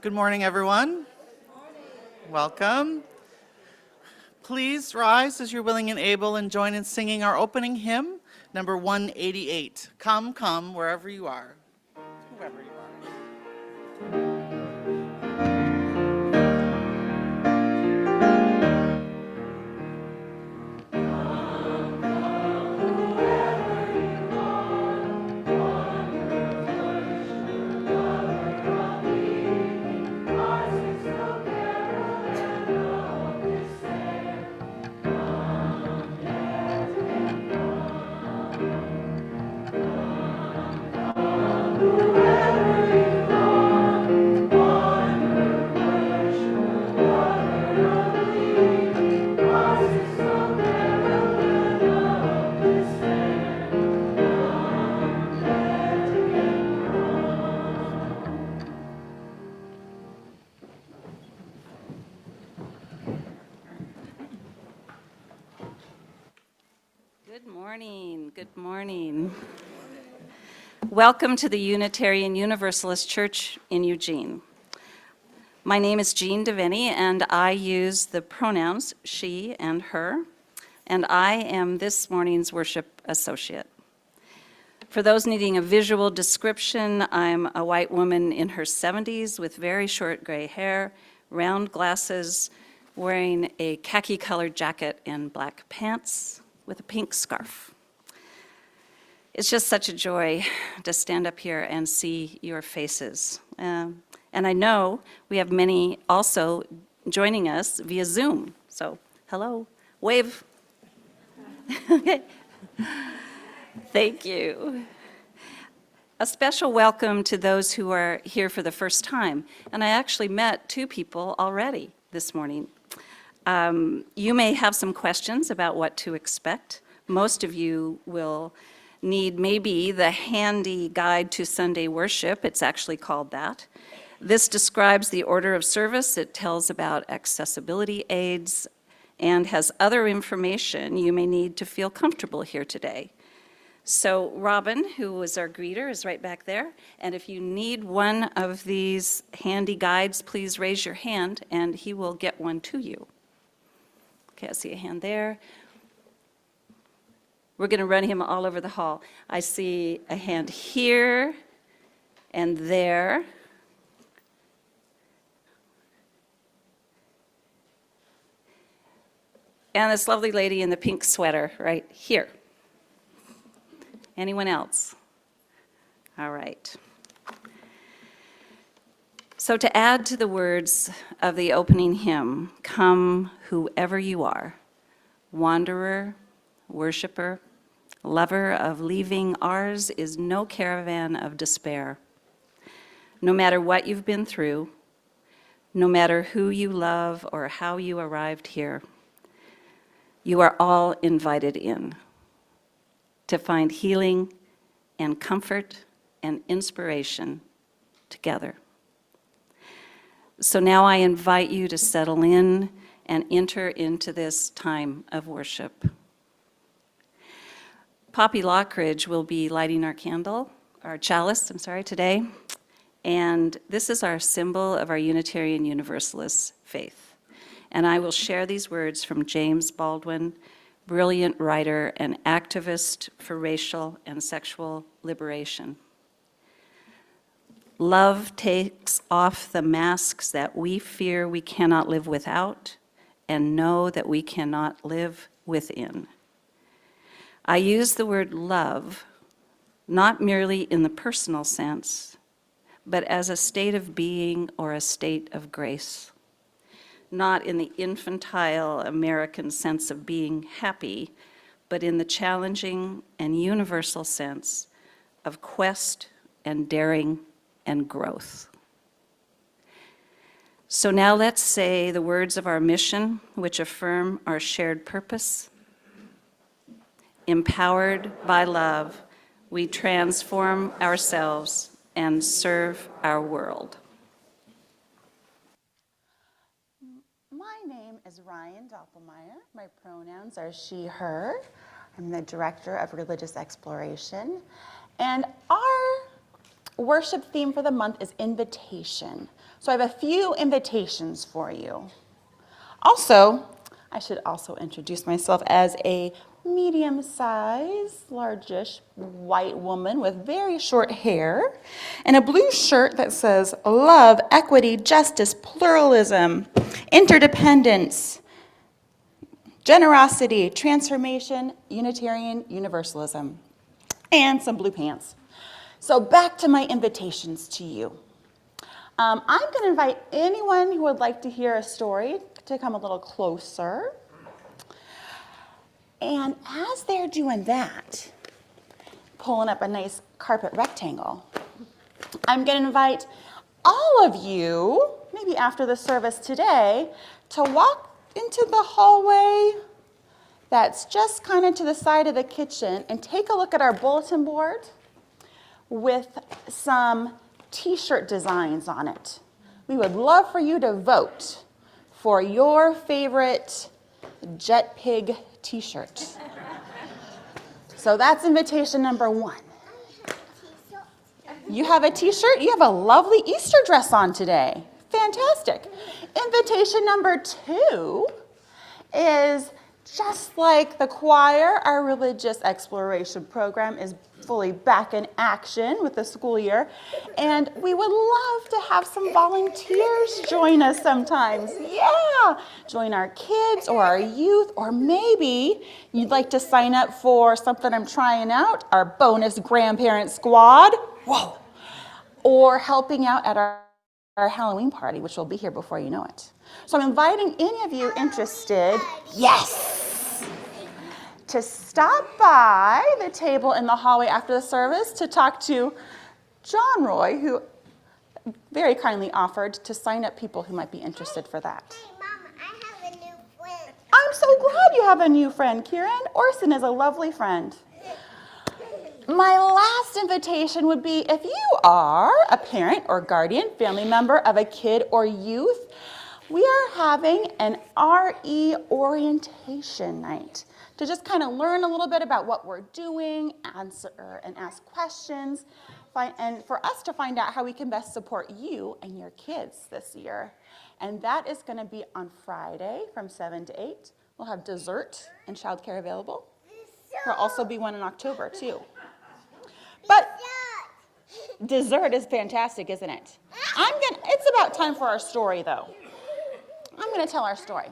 Good morning, everyone. Welcome. Please rise as you're willing and able and join in singing our opening hymn, number 188. Come, come, wherever you are, whoever you are. Good morning. Welcome to the Unitarian Universalist Church in Eugene. My name is Jean DeVenney, and I use the pronouns she and her, and I am this morning's worship associate. For those needing a visual description, I'm a white woman in her 70s with very short gray hair, round glasses, wearing a khaki-colored jacket and black pants with a pink scarf. It's just such a joy to stand up here and see your faces. And I know we have many also joining us via Zoom. So, hello, wave. Thank you. A special welcome to those who are here for the first time. And I actually met two people already this morning. You may have some questions about what to expect. Most of you will need maybe the handy guide to Sunday worship. It's actually called that. This describes the order of service. It tells about accessibility aids and has other information you may need to feel comfortable here today. So Robin, who was our greeter, is right back there. And if you need one of these handy guides, please raise your hand and he will get one to you. Okay, I see a hand there. We're going to run him all over the hall. I see a hand here and there. And this lovely lady in the pink sweater right here. Anyone else? All right. So to add to the words of the opening hymn, come whoever you are, wanderer, worshiper, lover of leaving, ours is no caravan of despair. No matter what you've been through, no matter who you love or how you arrived here, you are all invited in to find healing and comfort and inspiration together. So now I invite you to settle in and enter into this time of worship. Poppy Lockridge will be lighting our chalice, today. And this is our symbol of our Unitarian Universalist faith. And I will share these words from James Baldwin, brilliant writer and activist for racial and sexual liberation. Love takes off the masks that we fear we cannot live without and know that we cannot live within. I use the word love not merely in the personal sense, but as a state of being or a state of grace. Not in the infantile American sense of being happy, but in the challenging and universal sense of quest and daring and growth. So now let's say the words of our mission, which affirm our shared purpose. Empowered by love, we transform ourselves and serve our world. My name is Ryan Doppelmayr. My pronouns are she, her. I'm the Director of Religious Exploration. And our worship theme for the month is invitation. So I have a few invitations for you. Also, I should also introduce myself as a medium-sized, largish white woman with very short hair and a blue shirt that says love, equity, justice, pluralism, interdependence, generosity, transformation, Unitarian, Universalism, and some blue pants. So back to my invitations to you. I'm going to invite anyone who would like to hear a story to come a little closer. And as they're doing that, pulling up a nice carpet rectangle, I'm going to invite all of you, maybe after the service today, to walk into the hallway that's just kind of to the side of the kitchen and take a look at our bulletin board with some t-shirt designs on it. We would love for you to vote for your favorite Jet Pig t-shirt. So that's invitation number 1. You have a t-shirt? You have a lovely Easter dress on today. Fantastic. Invitation number 2 is just like the choir, our religious exploration program is fully back in action with the school year. And we would love to have some volunteers join us sometimes. Yeah, join our kids or our youth, or maybe you'd like to sign up for something I'm trying out, our bonus grandparent squad. Whoa. Or helping out at our Halloween party, which will be here before you know it. So I'm inviting any of you interested, yes, to stop by the table in the hallway after the service to talk to John Roy, who very kindly offered to sign up people who might be interested for that. Hey, Mama, I have a new friend. I'm so glad you have a new friend, Kieran. Orson is a lovely friend. My last invitation would be if you are a parent or guardian, family member of a kid or youth, we are having an RE orientation night to just kind of learn a little bit about what we're doing, answer and ask questions, and for us to find out how we can best support you and your kids this year. And that is going to be on Friday from 7 to 8. We'll have dessert and childcare available. There'll also be one in October, too. But dessert is fantastic, isn't it? It's about time for our story, though. I'm going to tell our story.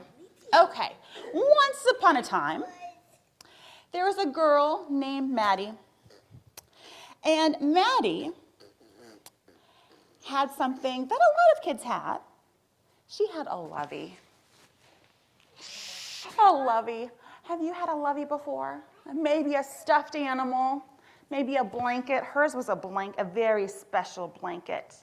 Okay, once upon a time, there was a girl named Maddie. And Maddie had something that a lot of kids had. She had a lovey. A lovey. Have you had a lovey before? Maybe a stuffed animal. Maybe a blanket. Hers was a very special blanket.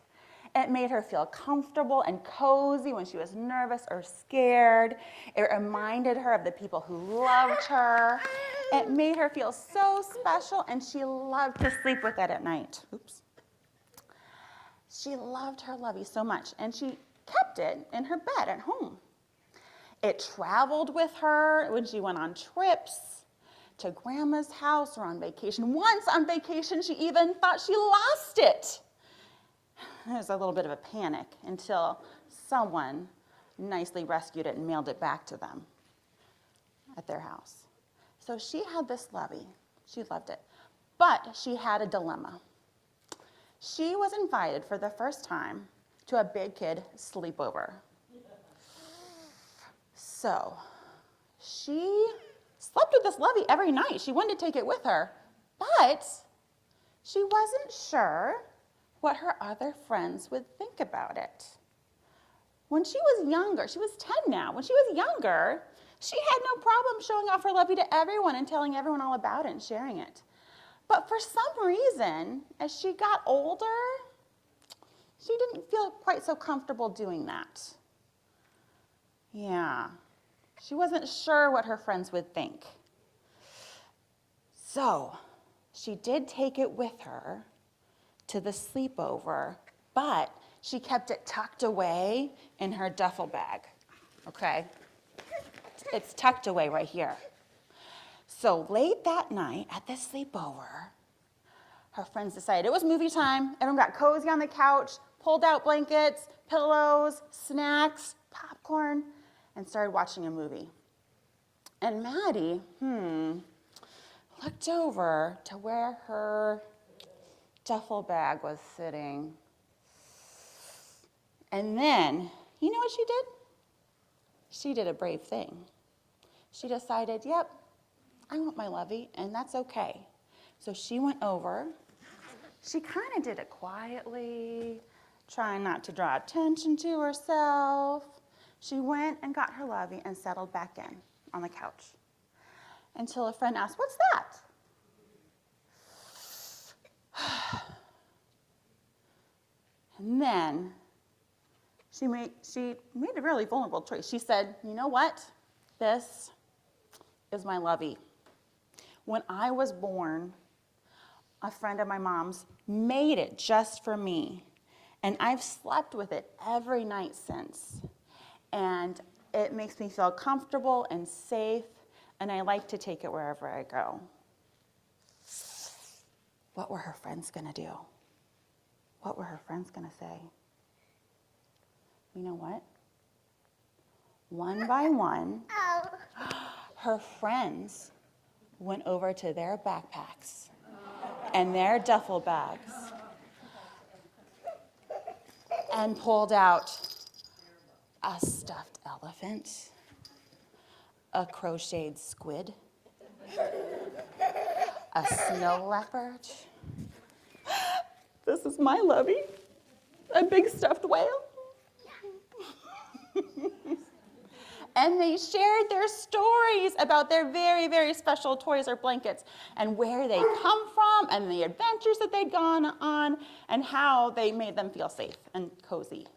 It made her feel comfortable and cozy when she was nervous or scared. It reminded her of the people who loved her. It made her feel so special, and she loved to sleep with it at night. Oops. She loved her lovey so much, and she kept it in her bed at home. It traveled with her when she went on trips to Grandma's house or on vacation. Once on vacation, she even thought she lost it. There was a little bit of a panic until someone nicely rescued it and mailed it back to them at their house. So she had this lovey. She loved it. But she had a dilemma. She was invited for the first time to a big kid sleepover. So she slept with this lovey every night. She wanted to take it with her, but she wasn't sure what her other friends would think about it. When she was younger, she was 10 now, when she was younger, she had no problem showing off her lovey to everyone and telling everyone all about it and sharing it. But for some reason, as she got older, she didn't feel quite so comfortable doing that. Yeah, she wasn't sure what her friends would think. So she did take it with her to the sleepover, but she kept it tucked away in her duffel bag, okay? It's tucked away right here. So late that night at the sleepover, Her friends decided it was movie time. Everyone got cozy on the couch, pulled out blankets, pillows, snacks, popcorn, and started watching a movie. And Maddie, looked over to where her duffel bag was sitting. And then, you know what she did? She did a brave thing. She decided, yep, I want my lovey, and that's okay. So she went over. She kind of did it quietly, trying not to draw attention to herself. She went and got her lovey and settled back in on the couch until a friend asked, "What's that?" And then she made a really vulnerable choice. She said, "You know what? This is my lovey. When I was born, a friend of my mom's made it just for me, and I've slept with it every night since. And it makes me feel comfortable and safe, and I like to take it wherever I go." What were her friends going to do? What were her friends going to say? You know what? One by one, her friends went over to their backpacks and their duffel bags and pulled out a stuffed elephant, a crocheted squid, a snow leopard. This is my lovey, a big stuffed whale. And they shared their stories about their very, very special toys or blankets and where they come from and the adventures that they'd gone on and how they made them feel safe and cozy.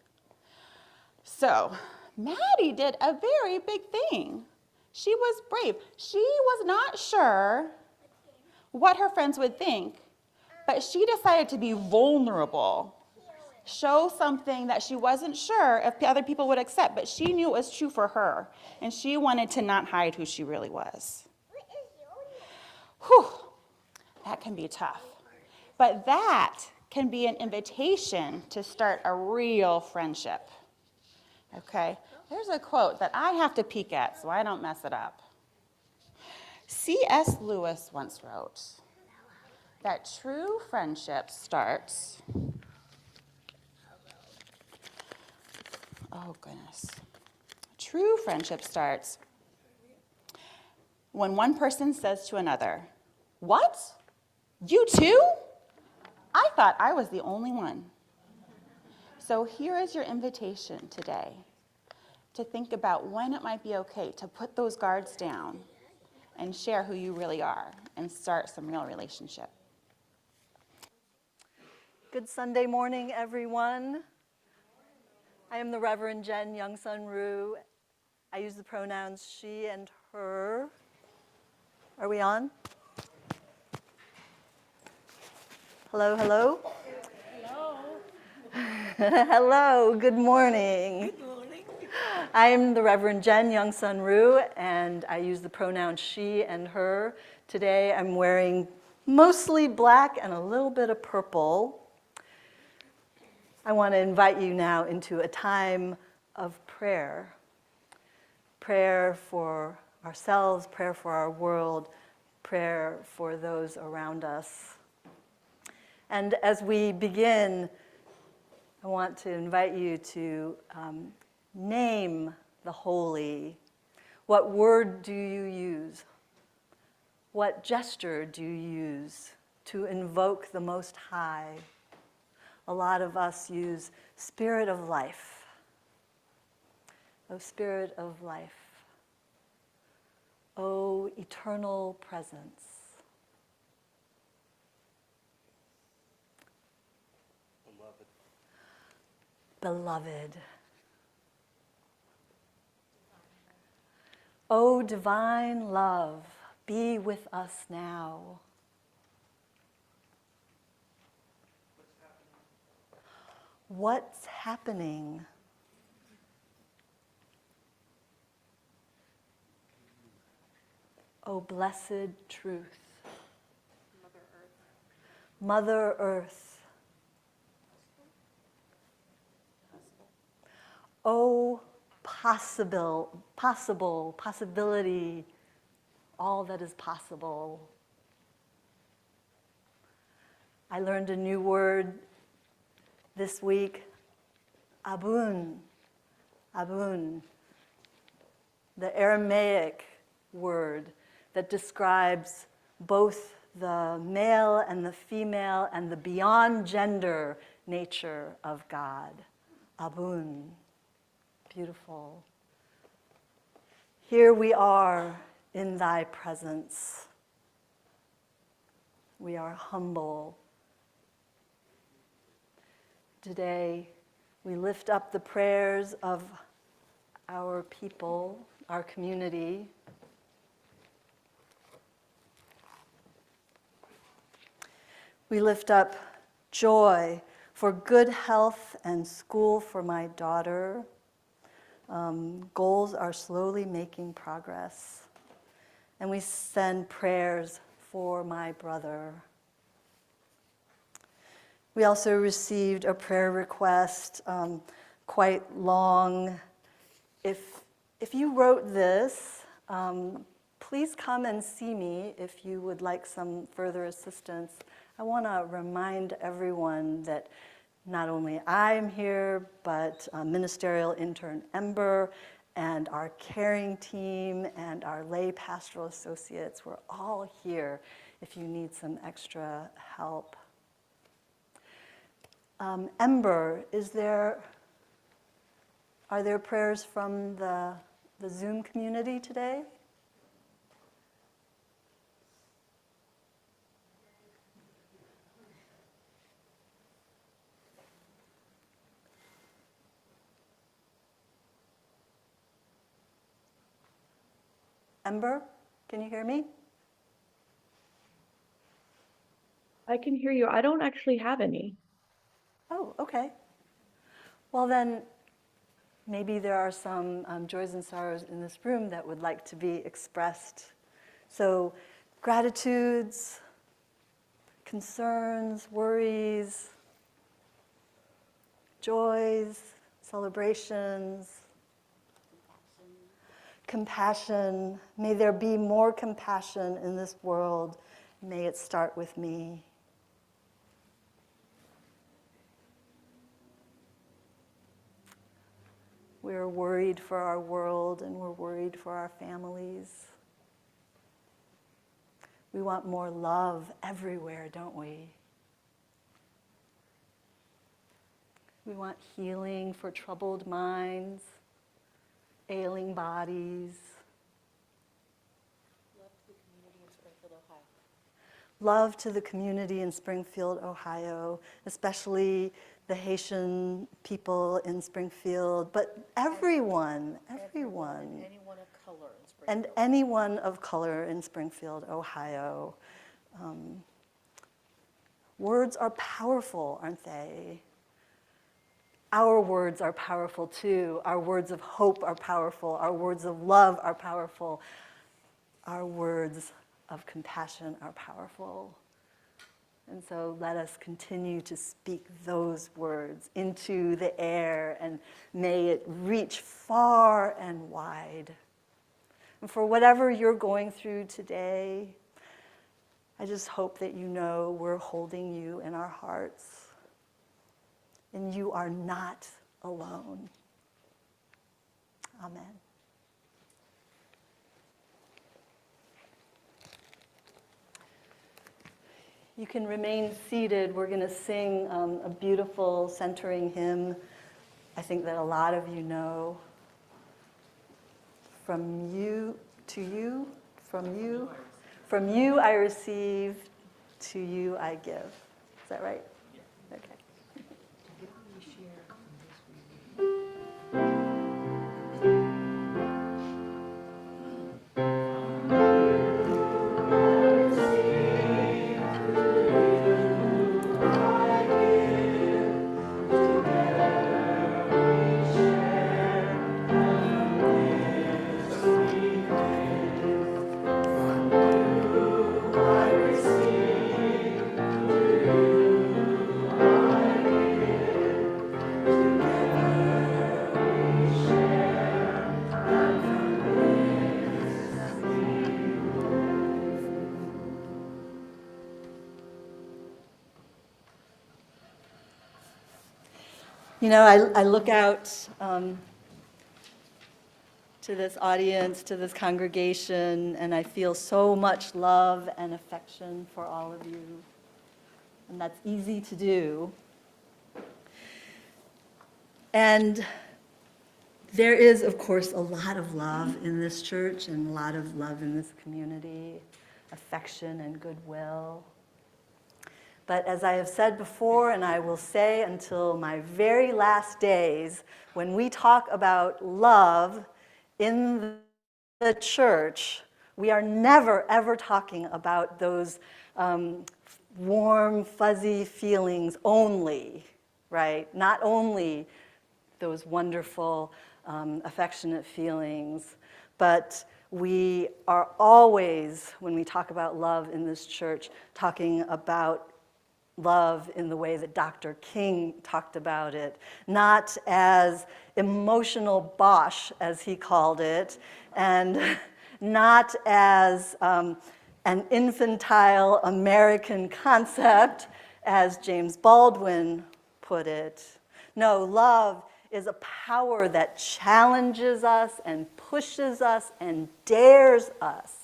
So Maddie did a very big thing. She was brave. She was not sure what her friends would think, but she decided to be vulnerable, show something that she wasn't sure if other people would accept, but she knew it was true for her, and she wanted to not hide who she really was. Whew, that can be tough. But that can be an invitation to start a real friendship. Okay, there's a quote that I have to peek at so I don't mess it up. C.S. Lewis once wrote that true friendship starts, true friendship starts when one person says to another, "What? You too? I thought I was the only one." So here is your invitation today to think about when it might be okay to put those guards down and share who you really are and start some real relationship. Good Sunday morning, everyone. I am the Reverend Jen Youngsun. I use the pronouns she and her. Are we on? Hello, hello? Hello, good morning. Good morning. I'm the Reverend Jen Youngsun, and I use the pronouns she and her. Today I'm wearing mostly black and a little bit of purple. I want to invite you now into a time of prayer. Prayer for ourselves, prayer for our world, prayer for those around us. And as we begin, I want to invite you to name the holy. What word do you use? What gesture do you use to invoke the Most High? A lot of us use Spirit of life. O Spirit of life. O eternal presence. Beloved. O divine love, be with us now. What's happening? O blessed truth. Mother Earth. Oh, possibility, all that is possible. I learned a new word this week, abun, the Aramaic word that describes both the male and the female and the beyond gender nature of God. Abun. Beautiful. Here we are in thy presence. We are humble. Today, we lift up the prayers of our people, our community. We lift up joy for good health and school for my daughter. Goals are slowly making progress. And we send prayers for my brother. We also received a prayer request, quite long. If you wrote this, please come and see me if you would like some further assistance. I want to remind everyone that not only I'm here, but ministerial intern Ember and our caring team and our lay pastoral associates, we're all here if you need some extra help. Ember, are there prayers from the Zoom community today? Ember, can you hear me? I can hear you. I don't actually have any. Oh, okay. Well then, maybe there are some joys and sorrows in this room that would like to be expressed. So, gratitudes, concerns, worries, joys, celebrations, compassion. May there be more compassion in this world. May it start with me. We're worried for our world and we're worried for our families. We want more love everywhere, don't we? We want healing for troubled minds, ailing bodies. Love to the community in Springfield, Ohio, especially the Haitian people in Springfield, but everyone. Anyone of color in Springfield. And anyone of color in Springfield, Ohio. Words are powerful, aren't they? Our words are powerful too. Our words of hope are powerful. Our words of love are powerful. Our words of compassion are powerful. And so let us continue to speak those words into the air, and may it reach far and wide. And for whatever you're going through today, I just hope that you know we're holding you in our hearts. And you are not alone. Amen. You can remain seated. We're going to sing a beautiful centering hymn, I think that a lot of you know. From you to you, from you I receive, to you I give. Is that right? Yeah. Okay. I receive You know, I look out to this audience, to this congregation, and I feel so much love and affection for all of you. And that's easy to do. And there is, of course, a lot of love in this church and a lot of love in this community, affection and goodwill. But as I have said before, and I will say until my very last days, when we talk about love in the church, we are never, ever talking about those warm, fuzzy feelings only, right? Not only those wonderful, affectionate feelings, but we are always, when we talk about love in this church, talking about love in the way that Dr. King talked about it, not as emotional bosh, as he called it, and not as an infantile American concept, as James Baldwin put it. No, love is a power that challenges us and pushes us and dares us.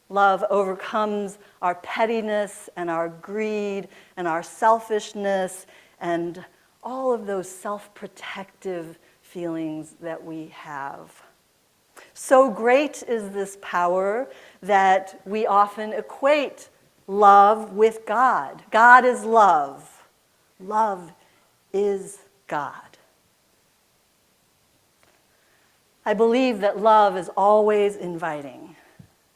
Love overcomes our pettiness and our greed and our selfishness and all of those self-protective feelings that we have. So great is this power that we often equate love with God. God is love. Love is God. I believe that love is always inviting.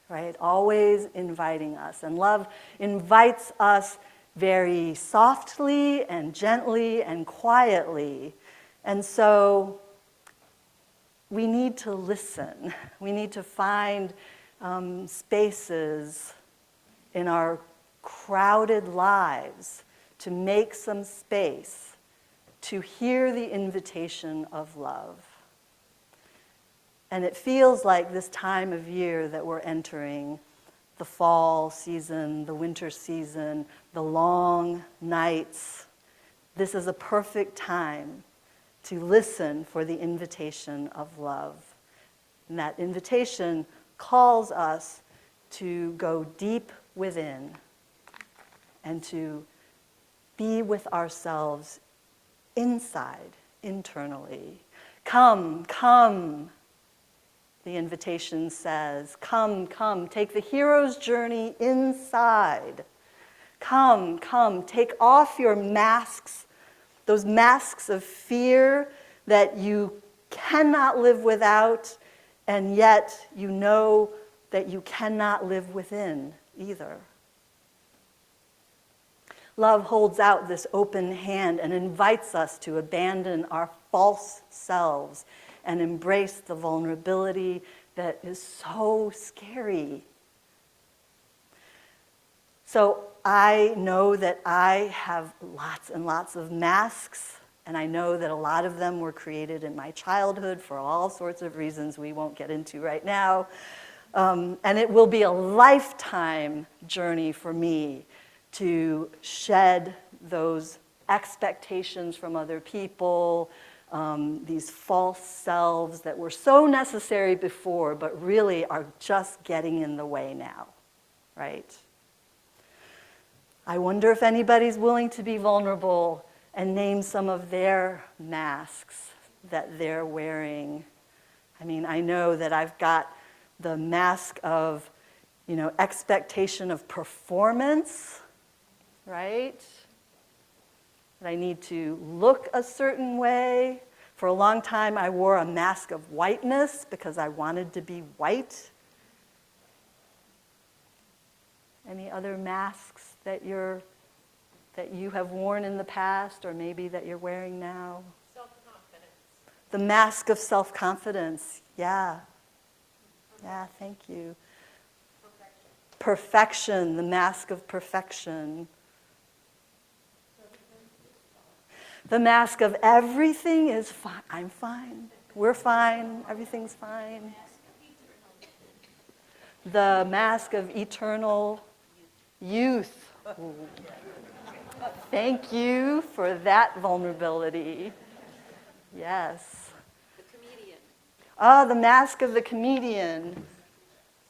Right? Always inviting us. And love invites us very softly and gently and quietly. And so we need to listen. We need to find spaces in our crowded lives to make some space to hear the invitation of love. And it feels like this time of year that we're entering, the fall season, the winter season, the long nights. This is a perfect time to listen for the invitation of love. And that invitation calls us to go deep within and to be with ourselves inside, internally. Come, come. The invitation says, come, come, take the hero's journey inside. Come, come, take off your masks, those masks of fear that you cannot live without, and yet you know that you cannot live within either. Love holds out this open hand and invites us to abandon our false selves and embrace the vulnerability that is so scary. So I know that I have lots and lots of masks, and I know that a lot of them were created in my childhood for all sorts of reasons we won't get into right now. And it will be a lifetime journey for me to shed those expectations from other people, these false selves that were so necessary before, but really are just getting in the way now, right? I wonder if anybody's willing to be vulnerable and name some of their masks that they're wearing. I mean, I know that I've got the mask of, expectation of performance, right? That I need to look a certain way. For a long time, I wore a mask of whiteness because I wanted to be white. Any other masks that you have worn in the past, or maybe that you're wearing now? Self-confidence. The mask of self-confidence, yeah. Yeah, thank you. Perfection, the mask of perfection. The mask of everything is fine. I'm fine. We're fine. Everything's fine. The mask of eternal youth. Ooh. Thank you for that vulnerability. Yes. The comedian. Ah, the mask of the comedian.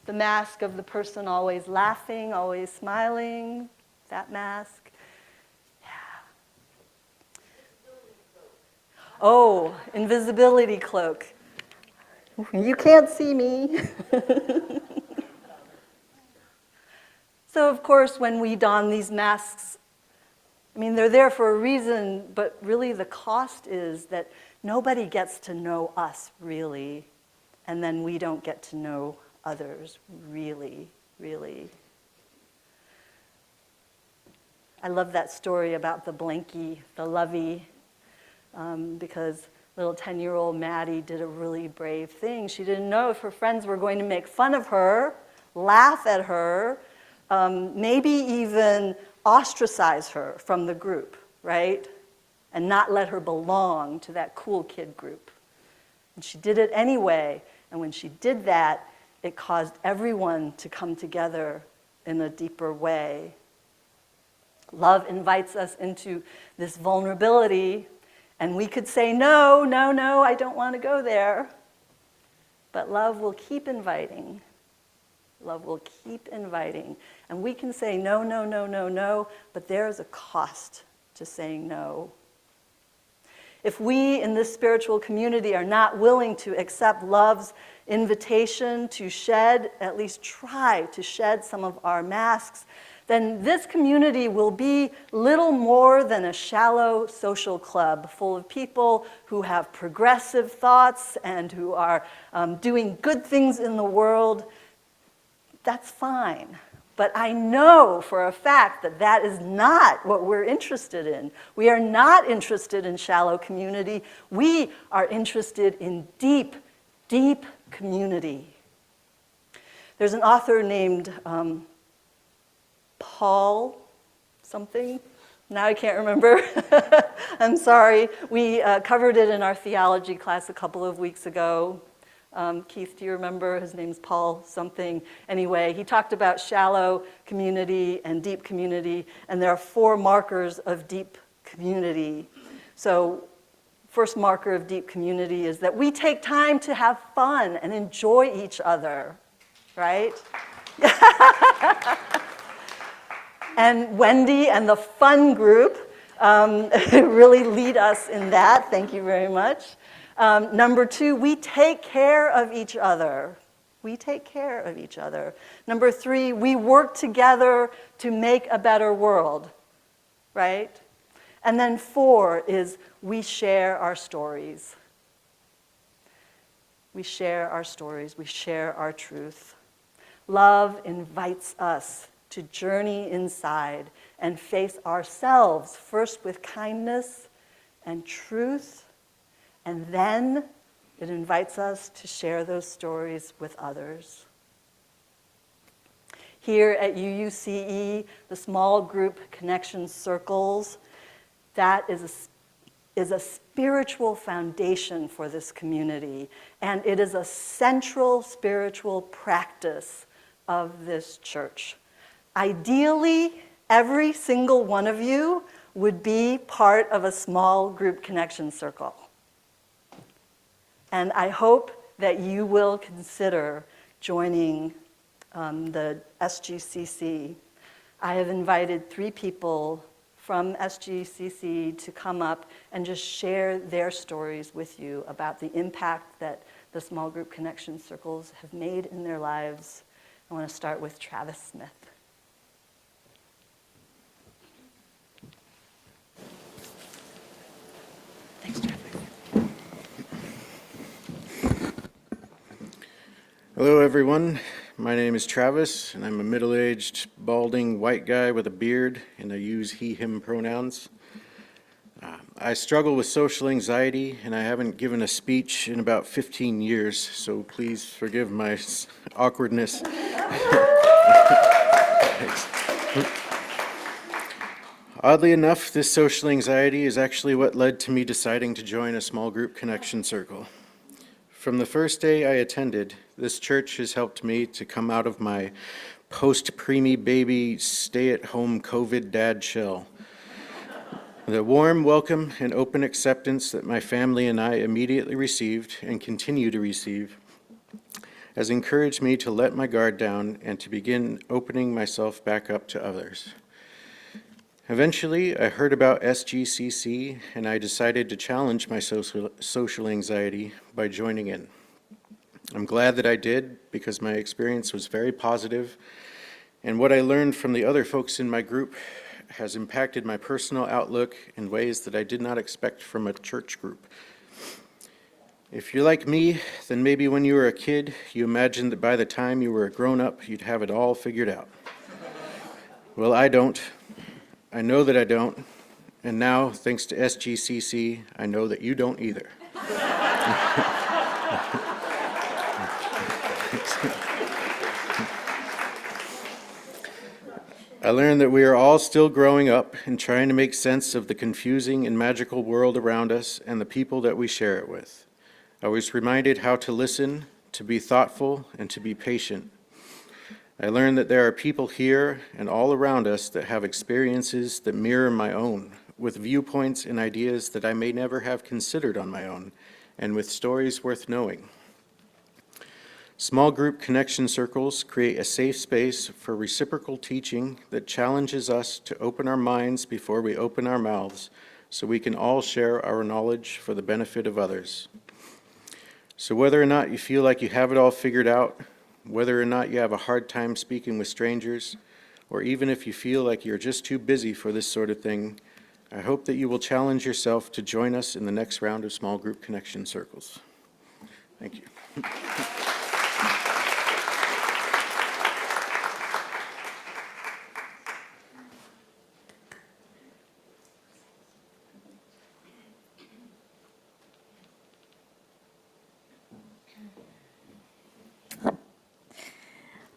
The mask of the person always laughing, always smiling. That mask. Yeah. Oh, invisibility cloak. You can't see me. So, of course, when we don these masks, I mean, they're there for a reason, but really the cost is that nobody gets to know us, really, and then we don't get to know others, really, really. I love that story about the blankie, the lovey, because little 10-year-old Maddie did a really brave thing. She didn't know if her friends were going to make fun of her, laugh at her, maybe even ostracize her from the group, right? And not let her belong to that cool kid group. And she did it anyway, and when she did that, it caused everyone to come together in a deeper way. Love invites us into this vulnerability, and we could say, no, no, no, I don't want to go there. But love will keep inviting. Love will keep inviting. And we can say no, no, no, no, no, but there is a cost to saying no. If we in this spiritual community are not willing to accept love's invitation to shed, at least try to shed some of our masks, then this community will be little more than a shallow social club full of people who have progressive thoughts and who are doing good things in the world. That's fine. But I know for a fact that that is not what we're interested in. We are not interested in shallow community. We are interested in deep, deep community. There's an author named Paul something. Now I can't remember. I'm sorry. We covered it in our theology class a couple of weeks ago. Keith, do you remember? His name's Paul something. Anyway, he talked about shallow community and deep community, and there are 4 markers of deep community. So, first marker of deep community is that we take time to have fun and enjoy each other, right? And Wendy and the fun group really lead us in that. Thank you very much. Number 2, we take care of each other. We take care of each other. Number 3, we work together to make a better world, right? And then 4 is we share our stories. We share our stories. We share our truth. Love invites us to journey inside and face ourselves, first with kindness and truth, and then it invites us to share those stories with others. Here at UUCE, the small group connection circles, that is a spiritual foundation for this community, and it is a central spiritual practice of this church. Ideally, every single one of you would be part of a small group connection circle. And I hope that you will consider joining the SGCC. I have invited 3 people from SGCC to come up and just share their stories with you about the impact that the small group connection circles have made in their lives. I want to start with Travis Smith. Thanks, Travis. Hello, everyone. My name is Travis, and I'm a middle-aged, balding, white guy with a beard, and I use he, him pronouns. I struggle with social anxiety, and I haven't given a speech in about 15 years, so please forgive my awkwardness. Oddly enough, this social anxiety is actually what led to me deciding to join a small group connection circle. From the first day I attended, this church has helped me to come out of my post-preemie baby stay-at-home COVID dad shell. The warm welcome and open acceptance that my family and I immediately received and continue to receive has encouraged me to let my guard down and to begin opening myself back up to others. Eventually, I heard about SGCC and I decided to challenge my social anxiety by joining in. I'm glad that I did because my experience was very positive, and what I learned from the other folks in my group has impacted my personal outlook in ways that I did not expect from a church group. If you're like me, then maybe when you were a kid, you imagined that by the time you were a grown-up, you'd have it all figured out. Well, I don't. I know that I don't. And now, thanks to SGCC, I know that you don't either. I learned that we are all still growing up and trying to make sense of the confusing and magical world around us and the people that we share it with. I was reminded how to listen, to be thoughtful, and to be patient. I learned that there are people here and all around us that have experiences that mirror my own, with viewpoints and ideas that I may never have considered on my own, and with stories worth knowing. Small group connection circles create a safe space for reciprocal teaching that challenges us to open our minds before we open our mouths, so we can all share our knowledge for the benefit of others. So whether or not you feel like you have it all figured out, whether or not you have a hard time speaking with strangers, or even if you feel like you're just too busy for this sort of thing, I hope that you will challenge yourself to join us in the next round of small group connection circles. Thank you.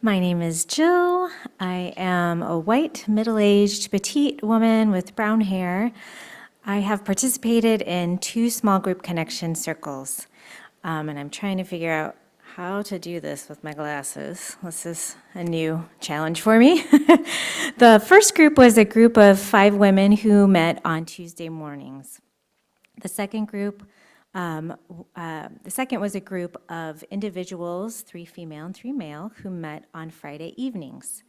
My name is Jill. I am a white, middle-aged, petite woman with brown hair. I have participated in 2 small group connection circles, and I'm trying to figure out how to do this with my glasses. This is a new challenge for me. The first group was a group of 5 women who met on Tuesday mornings. The second was a group of individuals, 3 female and 3 male, who met on Friday evenings.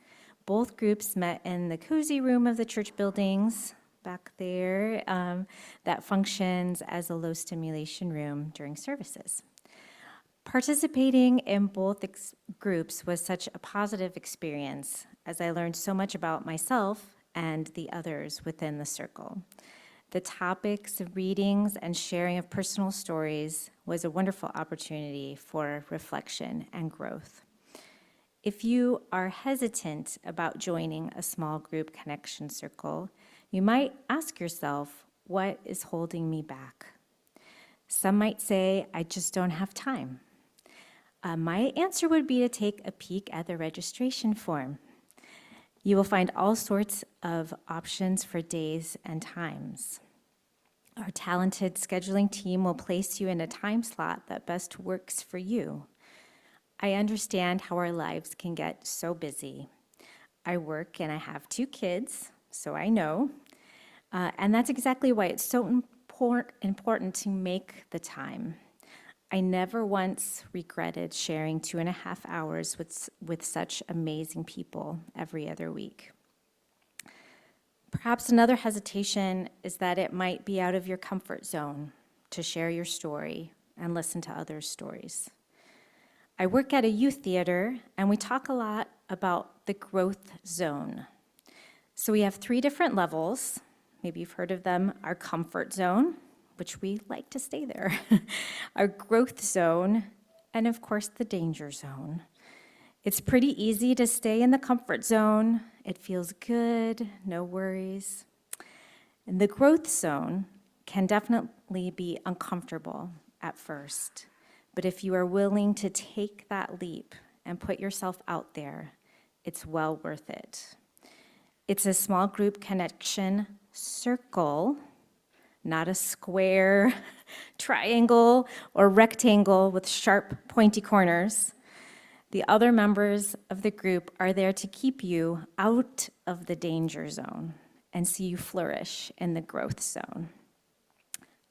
Both groups met in the cozy room of the church buildings back there that functions as a low stimulation room during services. Participating in both groups was such a positive experience, as I learned so much about myself and the others within the circle. The topics, readings, and sharing of personal stories was a wonderful opportunity for reflection and growth. If you are hesitant about joining a small group connection circle, you might ask yourself, what is holding me back? Some might say, I just don't have time. My answer would be to take a peek at the registration form. You will find all sorts of options for days and times. Our talented scheduling team will place you in a time slot that best works for you. I understand how our lives can get so busy. I work and I have 2 kids, so I know. And that's exactly why it's so important to make the time. I never once regretted sharing 2.5 hours with such amazing people every other week. Perhaps another hesitation is that it might be out of your comfort zone to share your story and listen to others' stories. I work at a youth theater, and we talk a lot about the growth zone. So we have 3 different levels. Maybe you've heard of them: our comfort zone, which we like to stay there, our growth zone, and of course the danger zone. It's pretty easy to stay in the comfort zone. It feels good, no worries. And the growth zone can definitely be uncomfortable at first, but if you are willing to take that leap and put yourself out there, it's well worth it. It's a small group connection circle, not a square, triangle, or rectangle with sharp, pointy corners. The other members of the group are there to keep you out of the danger zone and see you flourish in the growth zone.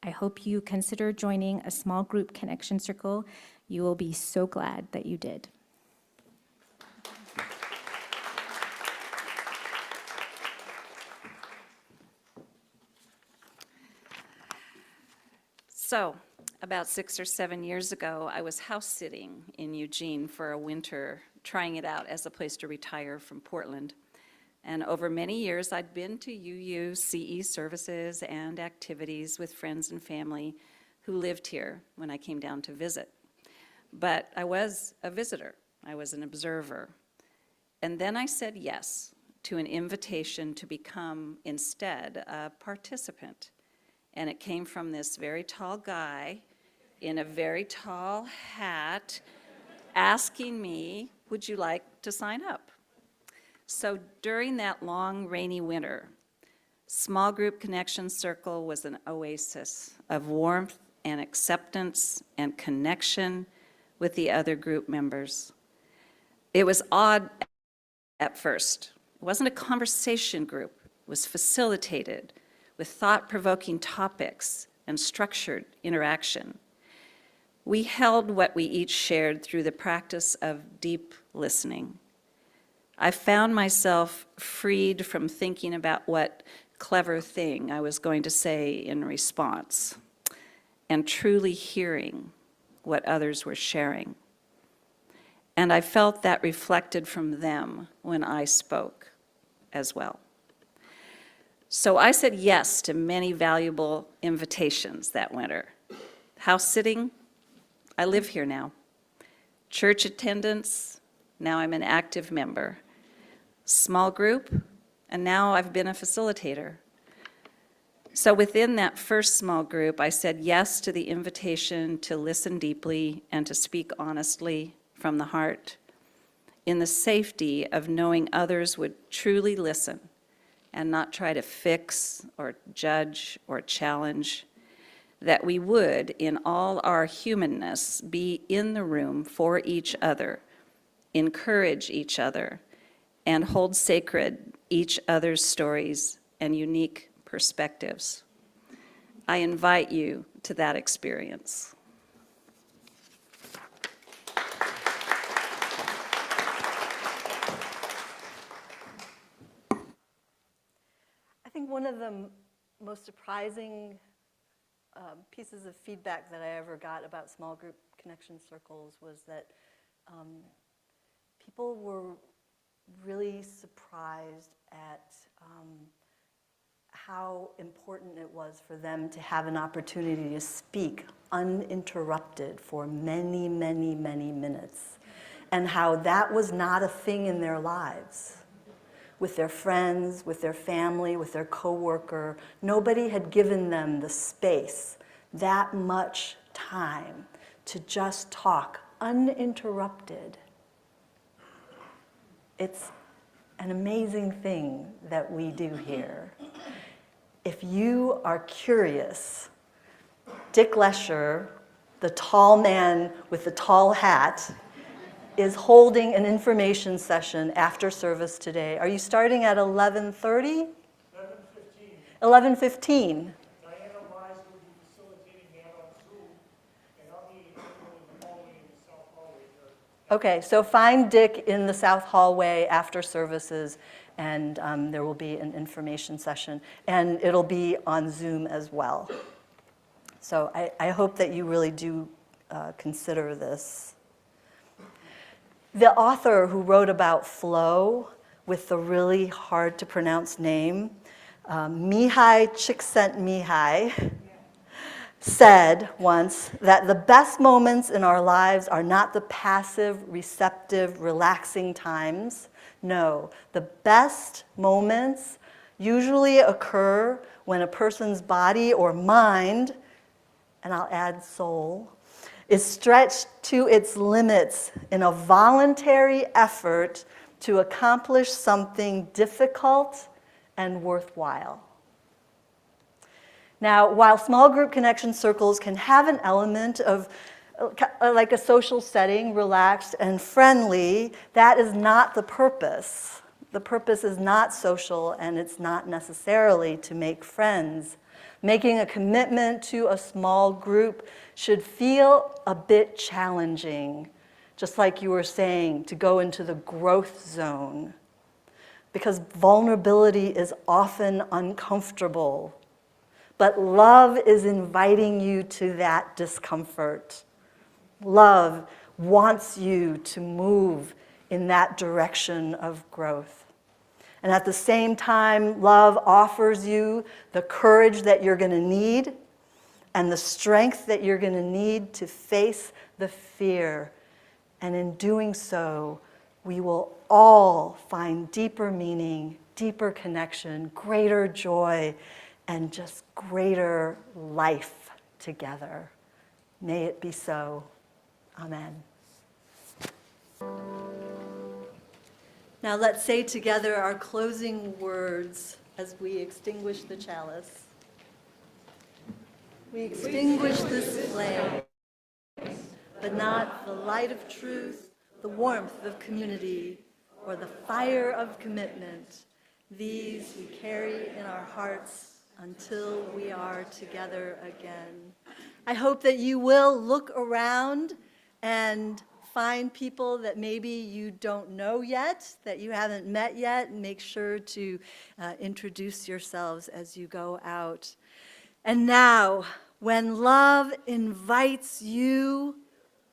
I hope you consider joining a small group connection circle. You will be so glad that you did. So, about 6 or 7 years ago, I was house sitting in Eugene for a winter, trying it out as a place to retire from Portland. And over many years, I'd been to UUCE services and activities with friends and family who lived here when I came down to visit. But I was a visitor. I was an observer. And then I said yes to an invitation to become, instead, a participant. And it came from this very tall guy in a very tall hat asking me, would you like to sign up? So during that long, rainy winter, Small Group Connection Circle was an oasis of warmth and acceptance and connection with the other group members. It was odd at first. It wasn't a conversation group. It was facilitated with thought-provoking topics and structured interaction. We held what we each shared through the practice of deep listening. I found myself freed from thinking about what clever thing I was going to say in response, and truly hearing what others were sharing. And I felt that reflected from them when I spoke as well. So I said yes to many valuable invitations that winter. House sitting, I live here now. Church attendance, now I'm an active member. Small group, and now I've been a facilitator. So within that first small group, I said yes to the invitation to listen deeply and to speak honestly from the heart, in the safety of knowing others would truly listen and not try to fix or judge or challenge, that we would, in all our humanness, be in the room for each other, encourage each other, and hold sacred each other's stories and unique perspectives. I invite you to that experience. I think one of the most surprising pieces of feedback that I ever got about small group connection circles was that people were really surprised at how important it was for them to have an opportunity to speak uninterrupted for many, many, many minutes, and how that was not a thing in their lives. With their friends, with their family, with their coworker, nobody had given them the space, that much time, to just talk uninterrupted. It's an amazing thing that we do here. If you are curious, Dick Lesher, the tall man with the tall hat, is holding an information session after service today. Are you starting at 11:30? 11:15. 11:15. Diana Wise will be facilitating that on Zoom, and I'll be in the hallway in the South Hallway here. Okay, so find Dick in the South Hallway after services, and there will be an information session, and it'll be on Zoom as well. So I hope that you really do consider this. The author who wrote about flow with the really hard to pronounce name, Mihai Csikszentmihalyi, said once that the best moments in our lives are not the passive, receptive, relaxing times. No, the best moments usually occur when a person's body or mind, and I'll add soul, is stretched to its limits in a voluntary effort to accomplish something difficult and worthwhile. Now, while small group connection circles can have an element of like a social setting, relaxed and friendly, that is not the purpose The purpose is not social, and it's not necessarily to make friends. Making a commitment to a small group should feel a bit challenging, just like you were saying, to go into the growth zone, because vulnerability is often uncomfortable. But love is inviting you to that discomfort. Love wants you to move in that direction of growth. And at the same time, love offers you the courage that you're going to need and the strength that you're going to need to face the fear. And in doing so, we will all find deeper meaning, deeper connection, greater joy, and just greater life together. May it be so. Amen. Now let's say together our closing words as we extinguish the chalice. We extinguish this flame, but not the light of truth, the warmth of community, or the fire of commitment. These we carry in our hearts until we are together again. I hope that you will look around and find people that maybe you don't know yet, that you haven't met yet, and make sure to introduce yourselves as you go out. And now, when love invites you,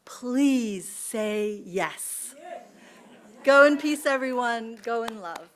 please say yes. Go in peace, everyone. Go in love.